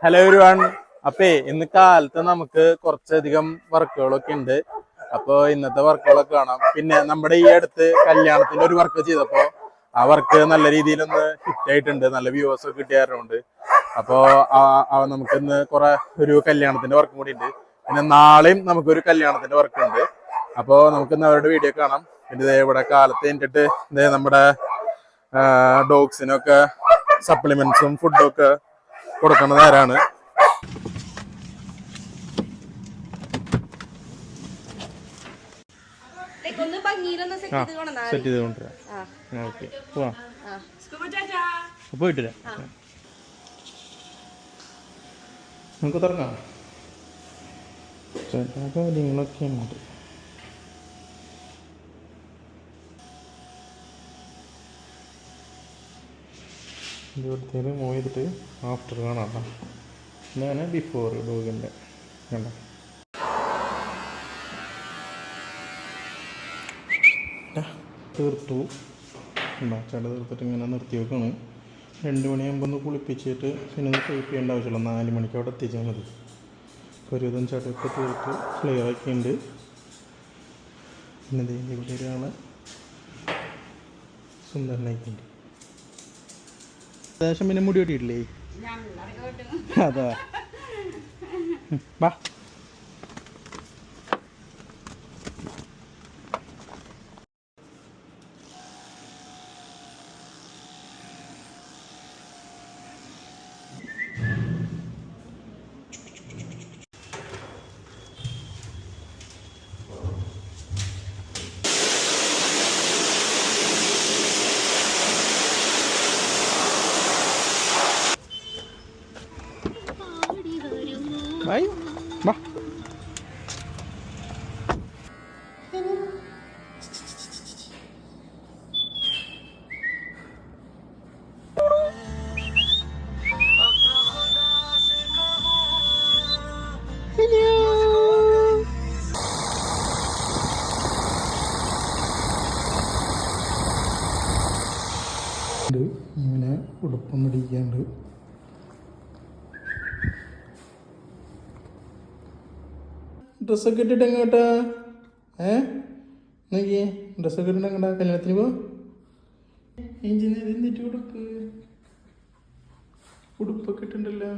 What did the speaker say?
Hello everyone. അപ്പേ ഇന്ന് കാലത്ത് നമുക്ക് കുറച്ചധികം വർക്കുകളൊക്കെ ഉണ്ട്. അപ്പൊ ഇന്നത്തെ വർക്കുകളൊക്കെ കാണാം. പിന്നെ നമ്മുടെ ഈ അടുത്ത് കല്യാണത്തിന്റെ ഒരു വർക്ക് ചെയ്തപ്പോ ആ വർക്ക് നല്ല രീതിയിലൊന്ന് ഹിറ്റ് ആയിട്ടുണ്ട്. നല്ല വ്യൂവേഴ്സ് ഒക്കെ കിട്ടിയാറുണ്ട്. അപ്പോ നമുക്കിന്ന് ഒരു കല്യാണത്തിന്റെ വർക്കും കൂടി ഉണ്ട്. പിന്നെ നാളെയും നമുക്കൊരു കല്യാണത്തിന്റെ വർക്ക് ഉണ്ട്. അപ്പോ നമുക്കിന്ന് അവരുടെ വീഡിയോ കാണാം. പിന്നെ ഇവിടെ കാലത്ത് കഴിഞ്ഞിട്ട് നമ്മുടെ ഡോഗ്സിനൊക്കെ സപ്ലിമെന്റ്സും ഫുഡും ഒക്കെ കൊടുക്കുന്ന നേരാണ്. സെറ്റ് ചെയ്ത് കൊണ്ടുവരാം. ഓക്കെ, പോവാം. പോയിട്ടില്ല, നമുക്ക് തുടങ്ങാം. ചേട്ടാ കാര്യങ്ങളൊക്കെ ഉണ്ട്. ഇവിടുത്തെ മൂവ് ചെയ്തിട്ട് ആഫ്റ്റർ കാണാം. ഇതാണ് ബിഫോർ ഡോഗിൻ്റെ കണ്ടോ. തീർത്തു ചേട്ട തീർത്തിട്ട് ഇങ്ങനെ നിർത്തി വെക്കാണ്. 2 മണിയാകുമ്പോൾ ഒന്ന് കുളിപ്പിച്ചിട്ട് പിന്നെ ഒന്ന് ടൈപ്പ് ചെയ്യേണ്ട ആവശ്യമുള്ളൂ. 4 മണിക്ക് അവിടെ എത്തിച്ചാൽ മതി. ഒരുവിധം ചേട്ടയൊക്കെ തീർത്ത് ക്ലിയർ ആക്കിയിട്ടുണ്ട്. പിന്നെ ഇവിടെ ഒരാൾ സുന്ദരനായിട്ടുണ്ട്. ഏകദേശം പിന്നെ മുടി വെട്ടിയിട്ടില്ലേ? അതാ വാ. Bye. Ba. ഇങ്ങനെ ഉടുപ്പം പിടിക്കാണ്ട്. ഡ്രസ്സൊക്കെ ഇട്ടിട്ട് എങ്ങോട്ടാ? നോക്കിയേ, ഡ്രസ്സൊക്കെ ഇട്ടിട്ട് എങ്ങോട്ടാ? കല്യാണത്തിന് പോ. എന്നിട്ട് ഉടുപ്പൊക്കെ ഇട്ടുണ്ടല്ലോ.